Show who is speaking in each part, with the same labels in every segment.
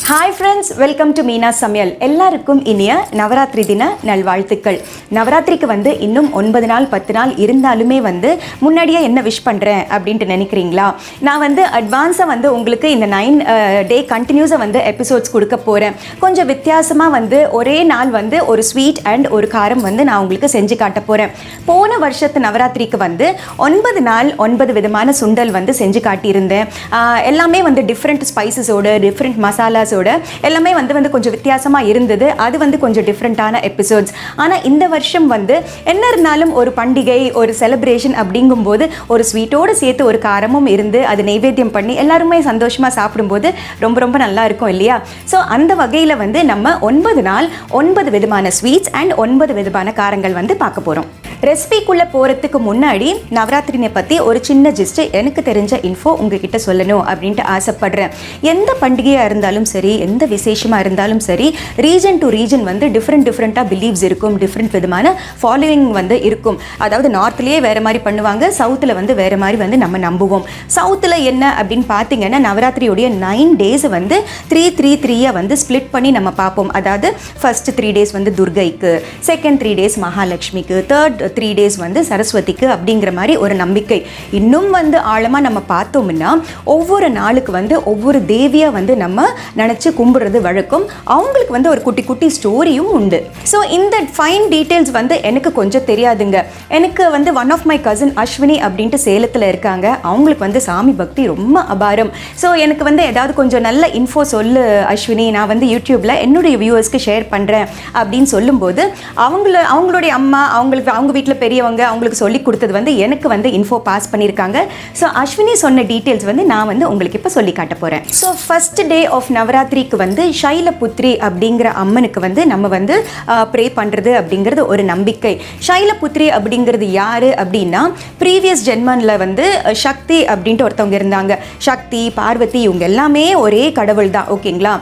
Speaker 1: Hi friends, welcome to Meena சமையல். எல்லாருக்கும் இனிய நவராத்திரி தின நல்வாழ்த்துக்கள். நவராத்திரிக்கு இன்னும் 9 நாள் 10 நாள் இருந்தாலுமே முன்னாடியே என்ன விஷ் பண்ணுறேன் அப்படின்ட்டு நினைக்கிறீங்களா? நான் அட்வான்ஸாக உங்களுக்கு இந்த 9 டே கண்டினியூஸாக எபிசோட்ஸ் கொடுக்க போகிறேன். கொஞ்சம் வித்தியாசமாக ஒரே நாள் ஒரு ஸ்வீட் அண்ட் ஒரு காரம் நான் உங்களுக்கு செஞ்சு காட்ட போகிறேன். போன வருஷத்து நவராத்திரிக்கு 9 நாள் 9 விதமான சுண்டல் செஞ்சு காட்டியிருந்தேன். எல்லாமே டிஃப்ரெண்ட் ஸ்பைசஸோடு டிஃப்ரெண்ட் மசாலாஸோட எல்லாமே கொஞ்சம் வித்தியாசமாக இருந்தது. அது கொஞ்சம் டிஃப்ரெண்ட்டான எபிசோட்ஸ். ஆனால் இந்த வருஷம் என்ன இருந்தாலும் ஒரு பண்டிகை, ஒரு செலிப்ரேஷன் அப்படிங்கும்போது ஒரு ஸ்வீட்டோடு சேர்த்து ஒரு காரமும் இருந்து அது நைவேத்தியம் பண்ணி எல்லாருமே சந்தோஷமாக சாப்பிடும்போது ரொம்ப ரொம்ப நல்லா இருக்கும் இல்லையா? ஸோ அந்த வகையில் நம்ம 9 நாள் 9 விதமான ஸ்வீட்ஸ் அண்ட் 9 விதமான காரங்கள் பார்க்க போகிறோம். ரெசிபிக்குள்ளே போகிறதுக்கு முன்னாடி நவராத்திரினை பற்றி ஒரு சின்ன ஜிஸ்ட் எனக்கு தெரிஞ்ச இன்ஃபோ உங்ககிட்ட சொல்லணும் அப்படின்ட்டு ஆசைப்படுறேன். எந்த பண்டிகையாக இருந்தாலும் சரி, எந்த விசேஷமாக இருந்தாலும் சரி, ரீஜன் டு ரீஜன் டிஃப்ரெண்ட்டாக பிலீவ்ஸ் இருக்கும், டிஃப்ரெண்ட் விதமான ஃபாலோவிங் இருக்கும். அதாவது நார்த்லேயே வேறு மாதிரி பண்ணுவாங்க, சவுத்தில் வேறு மாதிரி நம்ம நம்புவோம். சவுத்தில் என்ன அப்படின்னு பார்த்தீங்கன்னா, நவராத்திரியோடைய 9 டேஸ் 3 ஸ்ப்ளிட் பண்ணி நம்ம பார்ப்போம். அதாவது ஃபர்ஸ்ட் 3 டேஸ் துர்கைக்கு, செகண்ட் 3 டேஸ் மகாலட்சுமிக்கு, தேர்ட் 3 டேஸ் சரஸ்வதிக்கு அப்படிங்கிற மாதிரி ஒரு நம்பிக்கை. இன்னும் ஆழமாக நம்ம பார்த்தோம்னா ஒவ்வொரு நாளுக்கு ஒவ்வொரு தேவியாக நம்ம நினச்சி கும்பிடுறது வழக்கம். அவங்களுக்கு ஒரு குட்டி குட்டி ஸ்டோரியும் உண்டு. ஸோ இந்த ஃபைன் டீட்டெயில்ஸ் எனக்கு கொஞ்சம் தெரியாதுங்க. எனக்கு one of my cousin Ashwini அப்படின்ட்டு சேலத்தில் இருக்காங்க. அவங்களுக்கு சாமி பக்தி ரொம்ப அபாரம். ஸோ எனக்கு ஏதாவது கொஞ்சம் நல்ல இன்ஃபோ சொல்லு அஸ்வினி, நான் யூடியூப்பில் என்னுடைய வியூவர்ஸ்க்கு ஷேர் பண்ணுறேன் அப்படின்னு சொல்லும்போது அவங்களுடைய அம்மா அவங்க வீட்டில் பெரியவங்க அவங்களுக்கு சொல்லி கொடுத்தது எனக்கு இன்ஃபோ பாஸ் பண்ணியிருக்காங்க. ஸோ அஸ்வினி சொன்ன டீட்டெயில்ஸ் நான் உங்களுக்கு இப்போ சொல்லி காட்ட போகிறேன். ஸோ ஃபர்ஸ்ட் டே ஆஃப் நவராத்திரிக்கு சைலபுத்ரி அப்படிங்கிற அம்மனுக்கு நம்ம ப்ரே பண்ணுறது அப்படிங்கிறது ஒரு நம்பிக்கை. சைலபுத்ரி அப்படிங்கிறது யார் அப்படின்னா, ப்ரீவியஸ் ஜென்மனில் சக்தி அப்படின்ட்டு ஒருத்தவங்க இருந்தாங்க. சக்தி, பார்வதி இவங்க எல்லாமே ஒரே கடவுள் தான், ஓகேங்களா?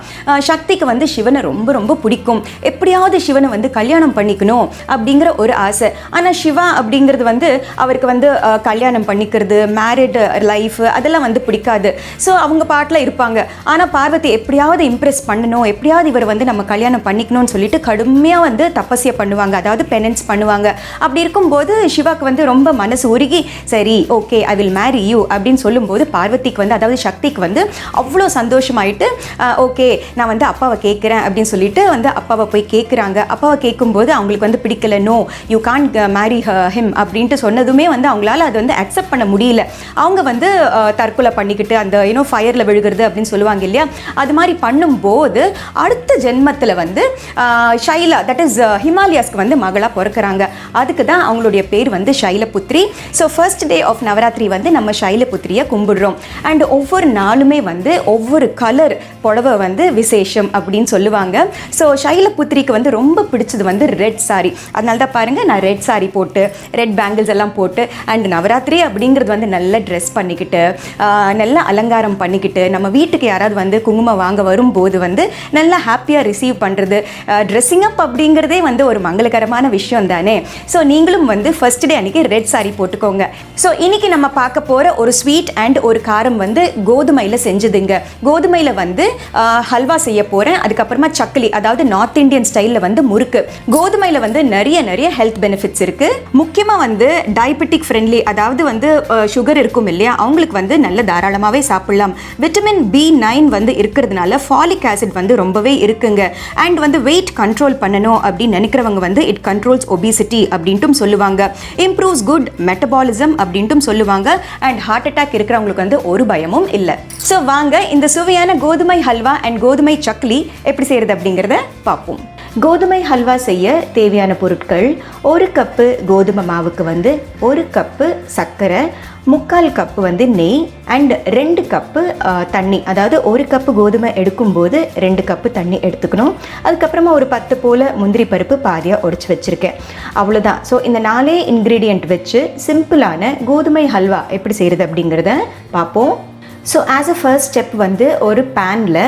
Speaker 1: சக்திக்கு சிவனை ரொம்ப ரொம்ப பிடிக்கும். எப்படியாவது சிவனை கல்யாணம் பண்ணிக்கணும் அப்படிங்கிற ஒரு ஆசை. ஆனால் சிவா அப்படிங்கிறது அவருக்கு கல்யாணம் பண்ணிக்கிறது, மேரிட் லைஃப் அதெல்லாம் பிடிக்காது. ஸோ அவங்க பாட்டில் இருப்பாங்க. ஆனால் பார்வதி எப்படியாவது இம்ப்ரெஸ் பண்ணணும், எப்படியாவது இவர் நம்ம கல்யாணம் பண்ணிக்கணும்னு சொல்லிட்டு கடுமையாக தபஸ்யா பண்ணுவாங்க, அதாவது பெனன்ஸ் பண்ணுவாங்க. அப்படி இருக்கும்போது சிவாக்கு ரொம்ப மனசு உருகி, சரி okay I will Mary you அப்படின்னு சொல்லும்போது பார்வதிக்கு அதாவது சக்திக்கு அவ்வளோ சந்தோஷமாயிட்டு, ஓகே நான் அப்பாவை கேட்குறேன் அப்படின்னு சொல்லிட்டு அப்பாவை போய் கேட்குறாங்க. அப்பாவை கேட்கும்போது அவங்களுக்கு பிடிக்கல, no you can't marry him அப்படின்ட்டு சொன்னதுமே அவங்களால அது அக்செப்ட் பண்ண முடியல. அவங்க தற்கொலை பண்ணிக்கிட்டு அந்த ஃபயரில் விழுகிறது அப்படின்னு சொல்லுவாங்க இல்லையா? அது மாதிரி பண்ணும்போது அடுத்த ஜென்மத்தில் ஷைலா, தட் இஸ் ஹிமாலயாஸ்க்கு மகளாக பிறக்கிறாங்க. அதுக்கு தான் அவங்களுடைய பேர் Shailaputri. So first day of Navratri நம்ம சைலபுத்ரியை கும்பிடுறோம். அண்ட் ஒவ்வொரு நாளுமே ஒவ்வொரு கலர் புடவை விசேஷம் அப்படின்னு சொல்லுவாங்க. ஸோ சைலபுத்ரிக்கு ரொம்ப பிடிச்சது ரெட் சாரி. அதனால தான் பாருங்கள், நான் ரெட் சாரி போட்டு ரெட் பேங்கிள்ஸ் எல்லாம் போட்டு அண்ட் நவராத்திரி அப்படிங்கிறது நல்ல ட்ரெஸ் பண்ணிக்கிட்டு நல்ல அலங்காரம் பண்ணிக்கிட்டு நம்ம வீட்டுக்கு யாராவது குங்குமம் வாங்க வரும்போது நல்லா ஹாப்பியாக ரிசீவ் பண்ணுறது, ட்ரெஸ்ஸிங் அப் அப்படிங்கிறதே ஒரு மங்களகரமான விஷயம் தானே. ஸோ நீங்களும் ஃபர்ஸ்ட் டே அன்றைக்கி ரெட் சாரி போட்டுக்கோங்க. ஸோ இன்றைக்கி நம்ம பார்க்க போகிற ஒரு ஸ்வீட் அண்ட் ஒரு காரம் கோதுமையில் செஞ்சதுங்க. கோதுமையில் ஹல்வா செய்ய போகிறேன். அதுக்கப்புறமா சக்லி, அதாவது நார்த் இந்தியன் ஸ்டைலில் முறுக்கு. கோதுமையில் நிறைய ஹெல்த் பெனிஃபிட்ஸ் இருக்குது. முக்கியமாக டயபெட்டிக் ஃப்ரெண்ட்லி, அதாவது சுகர் இருக்கும் இல்லையா, அவங்களுக்கு நல்ல தாராளமாகவே சாப்பிடலாம். விட்டமின் B9 இருக்கிறதுனால ஃபாலிக் ஆசிட் ரொம்பவே இருக்குங்க. அண்ட் வெயிட் கண்ட்ரோல் பண்ணணும் அப்படின்னு நினைக்கிறவங்க இட் கண்ட்ரோல்ஸ் ஒபிசிட்டி அப்படின்ட்டும் சொல்லுவாங்க. இம்ப்ரூவ்ஸ் குட் மெட்டபாலிசம் அப்படின்ட்டும் சொல்லுவாங்க. அண்ட் ஹார்ட் அட்டாக் இருக்கிறவங்களுக்கு ஒரு பயமும் இல்லை. ஸோ வாங்க இந்த சுவையான கோதுமை ஹல்வா அண்ட் கோதுமை சக்லி எப்படி செய்கிறது அப்படிங்கிறத பார்ப்போம். கோதுமை ஹல்வா செய்ய தேவையான பொருட்கள்: 1 கப்பு கோதுமை மாவுக்கு 1 கப்பு சர்க்கரை, 3/4 கப்பு நெய் அண்ட் 2 கப்பு தண்ணி. அதாவது 1 கப்பு கோதுமை எடுக்கும்போது 2 கப்பு தண்ணி எடுத்துக்கணும். அதுக்கப்புறமா ஒரு 10 போல் முந்திரி பருப்பு பாதியாக உடைச்சி வச்சுருக்கேன். அவ்வளோதான். ஸோ இந்த 4 இன்க்ரீடியண்ட் வச்சு சிம்பிளான கோதுமை ஹல்வா எப்படி செய்கிறது அப்படிங்கிறத பார்ப்போம். So as a first step ஒரு பேனில்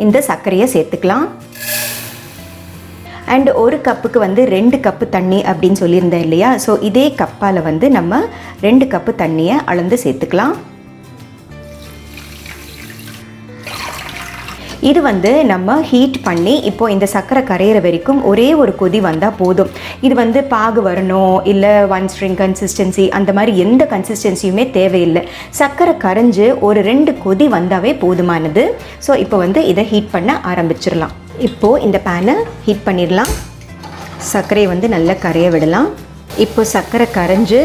Speaker 1: இந்த சர்க்கரையை சேர்த்துக்கலாம். அண்ட் 1 கப்புக்கு 2 கப்பு தண்ணி அப்படின்னு சொல்லியிருந்தேன் இல்லையா? ஸோ இதே கப்பால் நம்ம 2 கப்பு தண்ணியை அளந்து சேர்த்துக்கலாம். இது வந்து நம்ம ஹீட் பண்ணி இப்போது இந்த சர்க்கரை கரையிற வரைக்கும் ஒரே ஒரு கொதி வந்தால் போதும். இது வந்து பாகு வரணும் இல்லை ஒன் ஸ்ட்ரிங் கன்சிஸ்டன்சி அந்த மாதிரி எந்த கன்சிஸ்டன்சியுமே தேவையில்லை. சர்க்கரை கரைஞ்சு ஒரு 2 கொதி வந்தாவே போதுமானது. ஸோ இப்போ வந்து இதை ஹீட் பண்ண ஆரம்பிச்சிடலாம். இப்போது இந்த பேனை ஹீட் பண்ணிடலாம். சர்க்கரையை வந்து நல்லா கரைய விடலாம். இப்போது சர்க்கரை கரைஞ்சு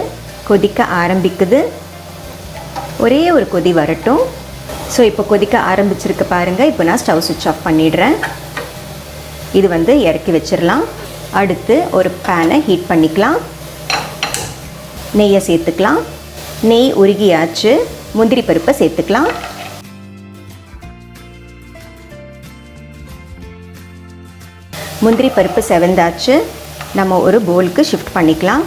Speaker 1: கொதிக்க ஆரம்பிக்குது. ஒரே ஒரு கொதி வரட்டும். ஸோ இப்போ கொதிக்க ஆரம்பிச்சிருக்கு பாருங்கள். இப்போ நான் ஸ்டவ் சுவிட்ச் ஆஃப் பண்ணிடுறேன். இது வந்து இறக்கி வச்சிடலாம். அடுத்து ஒரு பேனை ஹீட் பண்ணிக்கலாம். நெய்யை சேர்த்துக்கலாம். நெய் உருகியாச்சு. முந்திரி பருப்பை சேர்த்துக்கலாம். முந்திரி பருப்பு செவந்தாச்சு. நம்ம ஒரு பவுலுக்கு ஷிஃப்ட் பண்ணிக்கலாம்.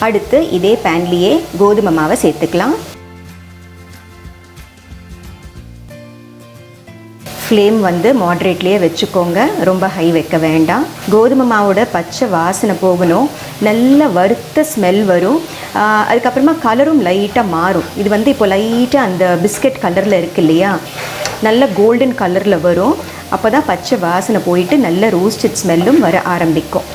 Speaker 1: அடுத்து இதே பேன்லேயே கோதுமை மாவை சேர்த்துக்கலாம். ஃப்ளேம் வந்து மாட்ரேட்லேயே வச்சுக்கோங்க, ரொம்ப ஹை வைக்க வேண்டாம். கோதுமை மாவோட பச்சை வாசனை போகணும், நல்ல வறுத்த ஸ்மெல் வரும். அதுக்கப்புறமா கலரும் லைட்டாக மாறும். இது வந்து இப்போ லைட்டாக அந்த பிஸ்கட் கலரில் இருக்குது இல்லையா, நல்ல கோல்டன் கலரில் வரும். அப்போ தான் பச்சை வாசனை போயிட்டு நல்ல ரோஸ்டட் ஸ்மெல்லும் வர ஆரம்பிக்கும்.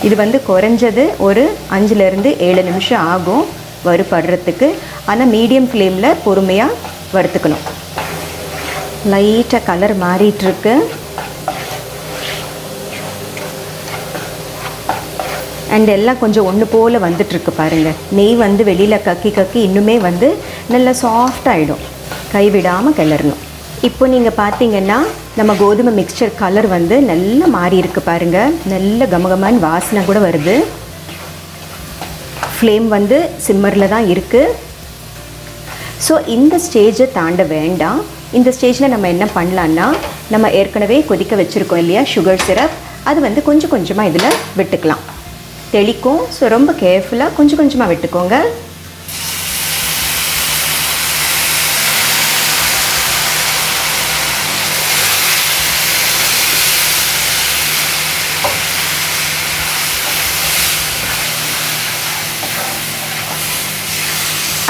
Speaker 1: இது வந்து குறைஞ்சது ஒரு 5-7 நிமிஷம் ஆகும் வறுபடுறதுக்கு. ஆனால் மீடியம் ஃப்ளேமில் பொறுமையாக வறுத்துக்கணும். லைட்டாக கலர் மாறிட்டுருக்கு. அண்ட் எல்லாம் கொஞ்சம் ஒன்று போல் வந்துட்டுருக்கு பாருங்கள். நெய் வந்து வெளியில் கக்கி இன்னுமே வந்து நல்லா சாஃப்டாகிடும். கைவிடாமல் கிளறணும். இப்போ நீங்கள் பார்த்தீங்கன்னா நம்ம கோதுமை மிக்சர் கலர் வந்து நல்லா மாறி இருக்கு பாருங்கள். நல்ல கமகமான வாசனை கூட வருது. ஃப்ளேம் வந்து சிம்மரில் தான் இருக்குது. ஸோ இந்த ஸ்டேஜை தாண்ட வேண்டாம். இந்த ஸ்டேஜில் நம்ம என்ன பண்ணலான்னா, நம்ம ஏற்கனவே கொதிக்க வச்சுருக்கோம் இல்லையா சுகர் சிரப், அது வந்து கொஞ்சம் கொஞ்சமாக இதில் விட்டுக்கலாம். தெளிக்கும். ஸோ ரொம்ப கேர்ஃபுல்லாக கொஞ்சம் கொஞ்சமாக விட்டுக்கோங்க.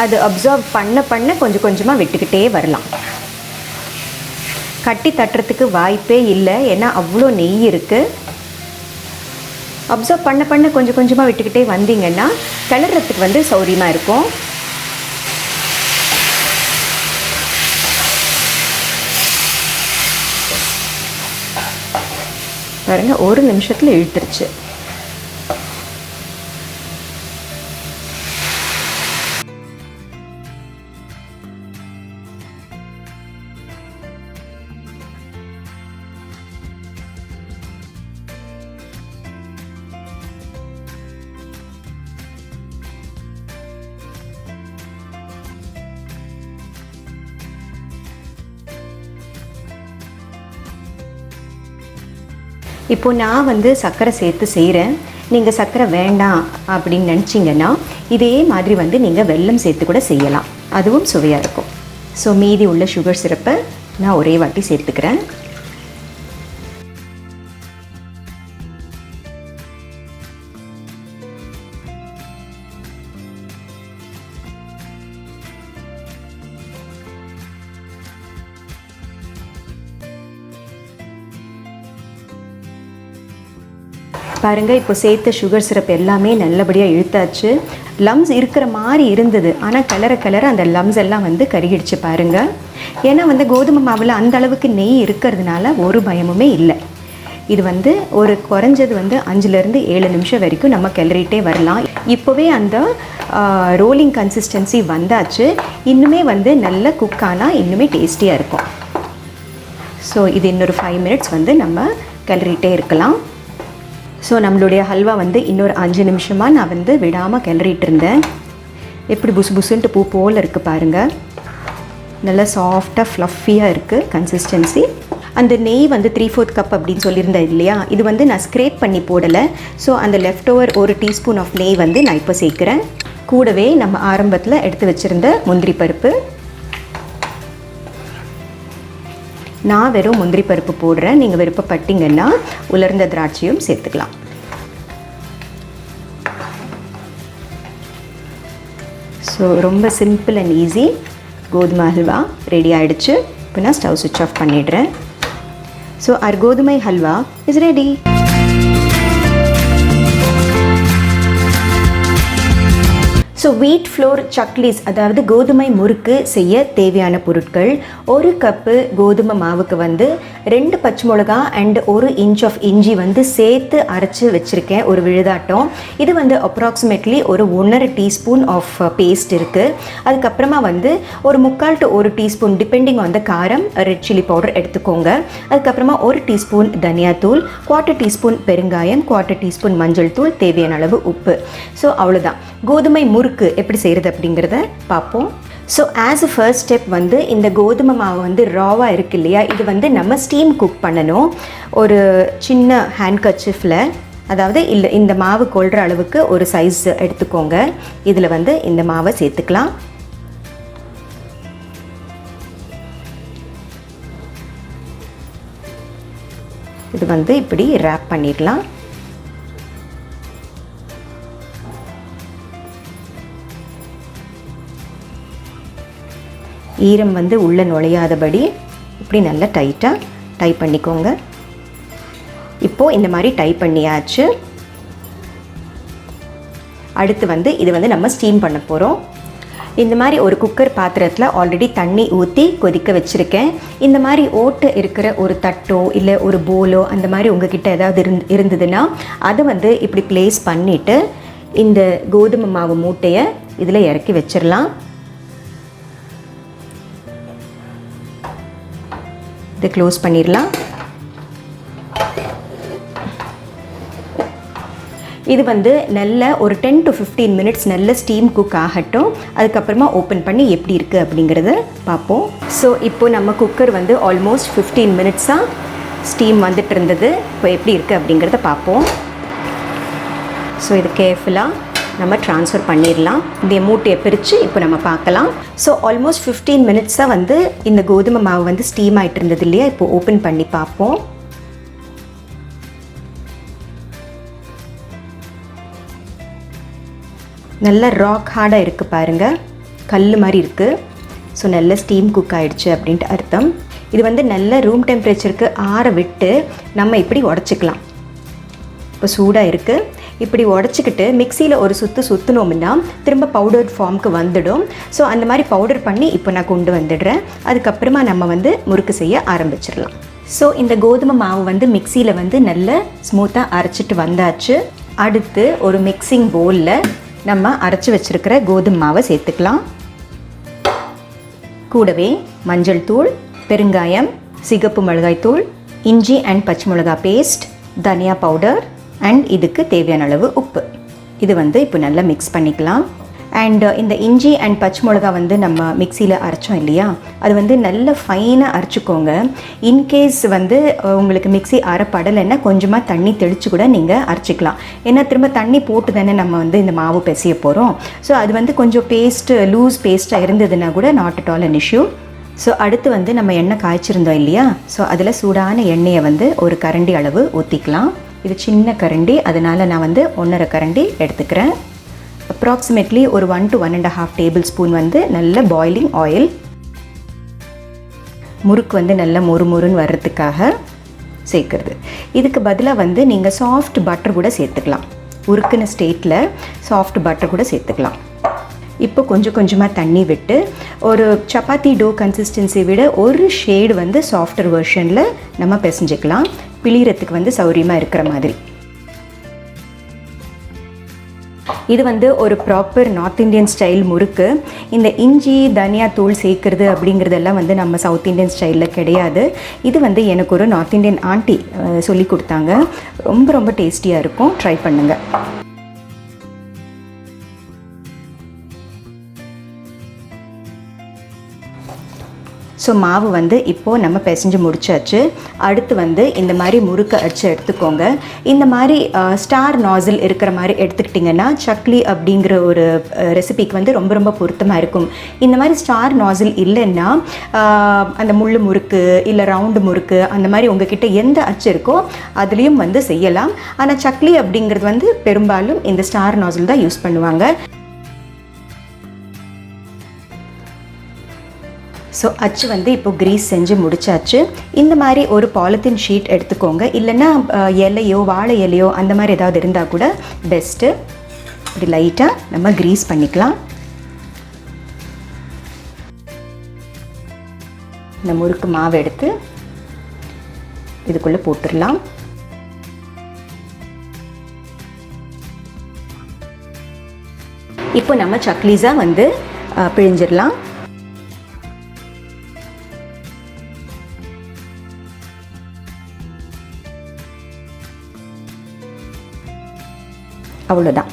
Speaker 1: அது அப்சர்வ் பண்ண கொஞ்சம் கொஞ்சமாக விட்டுக்கிட்டே வரலாம். கட்டி தட்டுறதுக்கு வாய்ப்பே இல்லை, ஏன்னா அவ்வளோ நெய் இருக்குது. அப்சர்வ் பண்ண கொஞ்சம் கொஞ்சமாக விட்டுக்கிட்டே வந்தீங்கன்னா கிளறதுக்கு வந்து சௌரியமாக இருக்கும். பாருங்கள், 1 நிமிஷத்தில் இழுத்துருச்சு. இப்போது நான் வந்து சர்க்கரை சேர்த்து செய்கிறேன். நீங்கள் சர்க்கரை வேண்டாம் அப்படின்னு நினச்சிங்கன்னா இதே மாதிரி வந்து நீங்கள் வெல்லம் சேர்த்து கூட செய்யலாம், அதுவும் சுவையாக இருக்கும். ஸோ மீதி உள்ள சுகர் சிரப்பை நான் ஒரே வாட்டி சேர்த்துக்கிறேன். பாருங்கள், இப்போ சேர்த்த சுகர் சிரப் எல்லாமே நல்லபடியாக இழுத்தாச்சு. லம்ஸ் இருக்கிற மாதிரி இருந்தது, ஆனால் கிளற அந்த லம்ஸ் எல்லாம் வந்து கருகிடுச்சு பாருங்கள். ஏன்னா வந்து கோதுமை மாவில் அந்த அளவுக்கு நெய் இருக்கிறதுனால ஒரு பயமுமே இல்லை. இது வந்து ஒரு குறைஞ்சது வந்து 5-7 நிமிஷம் வரைக்கும் நம்ம கிளறிட்டே வரலாம். இப்போவே அந்த ரோலிங் கன்சிஸ்டன்சி வந்தாச்சு. இன்னுமே வந்து நல்ல குக் ஆனால் இன்னுமே டேஸ்டியாக இருக்கும். ஸோ இது இன்னொரு 5 மினிட்ஸ் வந்து நம்ம கிளறிட்டே இருக்கலாம். ஸோ நம்மளுடைய ஹல்வா வந்து இன்னொரு 5 நிமிஷமாக நான் வந்து விடாமல் கிளறிட்டு இருந்தேன். எப்படி புசு புசுன்ட்டு பூ போல் இருக்குது பாருங்கள். நல்லா சாஃப்டாக ஃப்ளஃபியாக இருக்குது கன்சிஸ்டன்சி. அந்த நெய் வந்து 3/4 கப் அப்படின்னு சொல்லியிருந்தேன் இல்லையா, இது வந்து நான் ஸ்க்ரேப் பண்ணி போடலை. ஸோ அந்த லெஃப்ட் ஓவர் 1 டீஸ்பூன் ஆஃப் நெய் வந்து நான் இப்போ சேர்க்குறேன். கூடவே நம்ம ஆரம்பத்தில் எடுத்து வச்சுருந்த முந்திரி பருப்பு, நான் வெறும் முந்திரி பருப்பு போடுறேன். நீங்கள் விருப்பப்பட்டீங்கன்னா உலர்ந்த திராட்சையும் சேர்த்துக்கலாம். ஸோ ரொம்ப சிம்பிள் அண்ட் ஈஸி கோதுமை ஹல்வா ரெடி ஆகிடுச்சு. இப்போ நான் ஸ்டவ் சுவிட்ச் ஆஃப் பண்ணிடுறேன். ஸோ our கோதுமை ஹல்வா இஸ் ரெடி. ஸோ வீட் ஃப்ளோர் சக்லீஸ், அதாவது கோதுமை முறுக்கு செய்ய தேவையான பொருட்கள்: 1 கப்பு கோதுமை மாவுக்கு வந்து 2 பச்சை மிளகா அண்ட் 1 இன்ச் ஆஃப் இஞ்சி வந்து சேர்த்து அரைச்சி வச்சுருக்கேன், ஒரு விழுதாட்டம். இது வந்து அப்ராக்சிமேட்லி ஒரு 1.5 டீஸ்பூன் ஆஃப் பேஸ்ட் இருக்குது. அதுக்கப்புறமா வந்து ஒரு 3/4 to 1 teaspoon depending on the காரம் ரெட் சில்லி பவுடர் எடுத்துக்கோங்க. அதுக்கப்புறமா 1 டீஸ்பூன் தனியாத்தூள், 1/4 டீஸ்பூன் பெருங்காயம், 1/4 டீஸ்பூன் மஞ்சள் தூள், தேவையான அளவு உப்பு. ஸோ அவ்வளோதான். கோதுமை முறுக்கு எப்படி செய்கிறது அப்படிங்கிறத பார்ப்போம். So as a first step வந்து இந்த கோதுமை மாவு வந்து ராவாக இருக்குது இல்லையா, இது வந்து நம்ம ஸ்டீம் குக் பண்ணணும். ஒரு சின்ன ஹேண்ட் கர்ச்சீஃபில், அதாவது இல்லை இந்த மாவு கொள்கிற அளவுக்கு ஒரு சைஸ் எடுத்துக்கோங்க. இதில் வந்து இந்த மாவை சேர்த்துக்கலாம். இது வந்து இப்படி ரேப் பண்ணிடலாம். ஈரம் வந்து உள்ளே நுழையாதபடி இப்படி நல்லா டைட்டாக டைப் பண்ணிக்கோங்க. இப்போது இந்த மாதிரி டைப் பண்ணியாச்சு. அடுத்து வந்து இது வந்து நம்ம ஸ்டீம் பண்ண போகிறோம். இந்த மாதிரி ஒரு குக்கர் பாத்திரத்தில் ஆல்ரெடி தண்ணி ஊற்றி கொதிக்க வச்சுருக்கேன். இந்த மாதிரி ஓட்டு இருக்கிற ஒரு தட்டோ இல்லை ஒரு போலோ அந்த மாதிரி உங்ககிட்ட ஏதாவது இருந்ததுன்னா அதை வந்து இப்படி ப்ளேஸ் பண்ணிவிட்டு இந்த கோதுமை மாவு மூட்டையை இதில் இறக்கி வச்சிடலாம். இதை க்ளோஸ் பண்ணிடலாம். இது வந்து நல்ல ஒரு 10 to 15 மினிட்ஸ் நல்ல ஸ்டீம் குக் ஆகட்டும். அதுக்கப்புறமா ஓப்பன் பண்ணி எப்படி இருக்குது அப்படிங்கிறத பார்ப்போம். ஸோ இப்போ நம்ம குக்கர் வந்து ஆல்மோஸ்ட் 15 மினிட்ஸாக ஸ்டீம் வந்துட்டு இருந்தது. இப்போ எப்படி இருக்குது அப்படிங்கிறத பார்ப்போம். ஸோ இது கேர்ஃபுல்லாக நம்ம ட்ரான்ஸ்ஃபர் பண்ணிடலாம். இந்த மூட்டையை பிரித்து இப்போ நம்ம பார்க்கலாம். ஸோ ஆல்மோஸ்ட் 15 மினிட்ஸாக வந்து இந்த கோதுமை மாவு வந்து ஸ்டீம் ஆகிட்டு இருந்தது இல்லையா, இப்போ ஓப்பன் பண்ணி பார்ப்போம். நல்ல ராக் ஹார்டாக இருக்குது பாருங்கள், கல் மாதிரி இருக்குது. ஸோ நல்ல ஸ்டீம் குக் ஆகிடுச்சு அப்படின்ட்டு அர்த்தம். இது வந்து நல்ல ரூம் டெம்பரேச்சருக்கு ஆற விட்டு நம்ம இப்படி உடச்சிக்கலாம். இப்போ சூடாக இருக்குது. இப்படி உடச்சிக்கிட்டு மிக்சியில் ஒரு சுற்றினோம்னா திரும்ப பவுடர் ஃபார்முக்கு வந்துடும். ஸோ அந்த மாதிரி பவுடர் பண்ணி இப்போ நான் கொண்டு வந்துடுறேன். அதுக்கப்புறமா நம்ம வந்து முறுக்கு செய்ய ஆரம்பிச்சிடலாம். ஸோ இந்த கோதுமை மாவு வந்து மிக்சியில் வந்து நல்ல ஸ்மூத்தாக அரைச்சிட்டு வந்தாச்சு. அடுத்து ஒரு மிக்சிங் பவுலில் நம்ம அரைச்சி வச்சுருக்கிற கோதுமை மாவை சேர்த்துக்கலாம். கூடவே மஞ்சள் தூள், பெருங்காயம், சிகப்பு மிளகாய் தூள், இஞ்சி அண்ட் பச்சை மிளகாய் பேஸ்ட், தனியா பவுடர் அண்ட் இதுக்கு தேவையான அளவு உப்பு. இது வந்து இப்போ நல்லா மிக்ஸ் பண்ணிக்கலாம். அண்ட் இந்த இஞ்சி அண்ட் பச்சை மிளகா வந்து நம்ம மிக்சியில் அரைச்சோம் இல்லையா, அது வந்து நல்ல ஃபைனாக அரைச்சிக்கோங்க. இன்கேஸ் வந்து உங்களுக்கு மிக்சி அரைப்படலைன்னா கொஞ்சமாக தண்ணி தெளித்து கூட நீங்கள் அரைச்சிக்கலாம். ஏன்னா திரும்ப தண்ணி போட்டு தானே நம்ம வந்து இந்த மாவு பிசைய போகிறோம். ஸோ அது வந்து கொஞ்சம் லூஸ் பேஸ்ட்டாக இருந்ததுன்னா கூட not at all an issue. So அடுத்து வந்து நம்ம எண்ணெய் காய்ச்சிருந்தோம் இல்லையா, ஸோ அதில் சூடான எண்ணெயை வந்து ஒரு கரண்டி அளவு ஊற்றிக்கலாம். இது சின்ன கரண்டி, அதனால் நான் வந்து 1.5 கரண்டி எடுத்துக்கிறேன். அப்ராக்சிமேட்லி ஒரு 1 to 1.5 டேபிள் ஸ்பூன் வந்து நல்ல பாய்லிங் ஆயில். முறுக்கு வந்து நல்ல மொறுமொறுன்னு வர்றதுக்காக சேர்க்குறது. இதுக்கு பதிலாக வந்து நீங்கள் சாஃப்ட் பட்டர் கூட சேர்த்துக்கலாம். உருக்குன ஸ்டேட்டில் சாஃப்ட் பட்டர் கூட சேர்த்துக்கலாம். இப்போ கொஞ்சம் கொஞ்சமாக தண்ணி விட்டு ஒரு சப்பாத்தி டோ கன்சிஸ்டன்சி விட ஒரு ஷேடு வந்து சாஃப்டர் வெர்ஷனில் நம்ம பிசைஞ்சிக்கலாம், பிழியறதுக்கு வந்து சௌரியமாக இருக்கிற மாதிரி. இது வந்து ஒரு ப்ராப்பர் நார்த் இந்தியன் ஸ்டைல் முறுக்கு. இந்த இஞ்சி தனியா தூள் சேர்க்குறது அப்படிங்கிறதெல்லாம் வந்து நம்ம சவுத் இந்தியன் ஸ்டைலில் கிடையாது. இது வந்து எனக்கு ஒரு நார்த் இந்தியன் ஆண்டி சொல்லி கொடுத்தாங்க. ரொம்ப ரொம்ப டேஸ்டியாக இருக்கும், ட்ரை பண்ணுங்கள். ஸோ மாவு வந்து இப்போது நம்ம பிசைஞ்சு முடிச்சாச்சு. அடுத்து வந்து இந்த மாதிரி முறுக்கை அடித்து எடுத்துக்கோங்க. இந்த மாதிரி ஸ்டார் நாசில் இருக்கிற மாதிரி எடுத்துக்கிட்டிங்கன்னா சக்லி அப்படிங்கிற ஒரு ரெசிபிக்கு வந்து ரொம்ப ரொம்ப பொருத்தமாக இருக்கும். இந்த மாதிரி ஸ்டார் நாசில் இல்லைன்னா அந்த முள் முறுக்கு இல்லை ரவுண்டு முறுக்கு அந்த மாதிரி உங்ககிட்ட எந்த அச்சு இருக்கோ அதுலேயும் வந்து செய்யலாம். ஆனால் சக்லி அப்படிங்கிறது வந்து பெரும்பாலும் இந்த ஸ்டார் நாசில் தான் யூஸ் பண்ணுவாங்க. ஸோ அச்சு வந்து இப்போ க்ரீஸ் செஞ்சு முடிச்சாச்சு. இந்த மாதிரி ஒரு பாலித்தீன் ஷீட் எடுத்துக்கோங்க, இல்லைன்னா இலையோ வாழை இலையோ அந்த மாதிரி ஏதாவது இருந்தால் கூட பெஸ்ட்டு. இப்படி லைட்டாக நம்ம க்ரீஸ் பண்ணிக்கலாம். இந்த முறுக்கு மாவு எடுத்து இதுக்குள்ளே போட்டுடலாம். இப்போ நம்ம சக்லீஸாக வந்து பிழிஞ்சிடலாம். அவ்வளோதான்.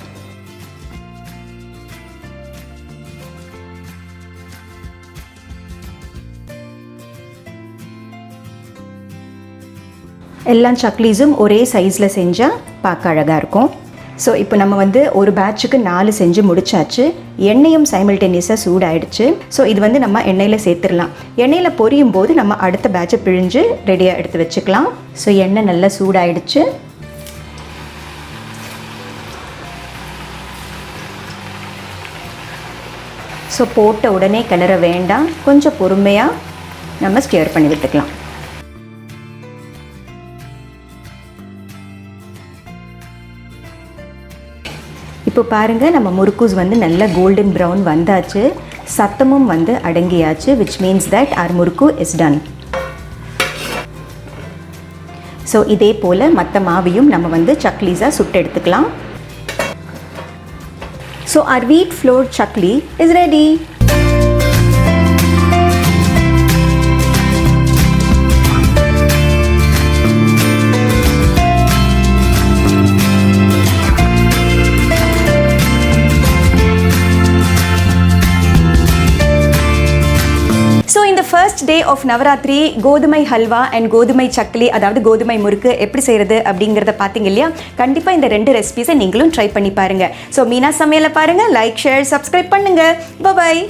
Speaker 1: எல்லா சக்லீஸும் ஒரே சைஸில் செஞ்சால் பார்க்க அழகாக இருக்கும். ஸோ இப்போ நம்ம வந்து ஒரு பேட்சுக்கு 4 செஞ்சு முடிச்சாச்சு. எண்ணெயும் சைமல்டேனியஸாக சூடாயிடுச்சு. ஸோ இது வந்து நம்ம எண்ணெயில் சேர்த்துடலாம். எண்ணெயில் பொரியும் போது நம்ம அடுத்த பேட்சை பிழிஞ்சு ரெடியாக எடுத்து வச்சுக்கலாம். ஸோ எண்ணெய் நல்லா சூடாயிடுச்சு. ஸோ போட்ட உடனே கிளற வேண்டாம், கொஞ்சம் பொறுமையாக நம்ம ஸ்டியர் பண்ணி விட்டுக்கலாம். இப்போ பாருங்கள், நம்ம முறுக்கூஸ் வந்து நல்ல கோல்டன் ப்ரௌன் வந்தாச்சு. சத்தமும் வந்து அடங்கியாச்சு, which means that our முறுக்கு இஸ் டன். ஸோ இதே போல் மற்ற மாவையும் நம்ம வந்து சக்லீஸாக சுட்டு எடுத்துக்கலாம். So our wheat flour chakli is ready. So இந்த ஃபர்ஸ்ட் டே ஆஃப் நவராத்திரி கோதுமை ஹல்வா அண்ட் கோதுமை சக்லி, அதாவது கோதுமை முறுக்கு எப்படி செய்கிறது அப்படிங்கிறத பார்த்தீங்க இல்லையா? கண்டிப்பாக இந்த 2 ரெசிபீஸை நீங்களும் ட்ரை பண்ணி பாருங்கள். ஸோ மீனா சமையலை பாருங்கள், லைக், ஷேர், சப்ஸ்கிரைப் பண்ணுங்கள். பாய்.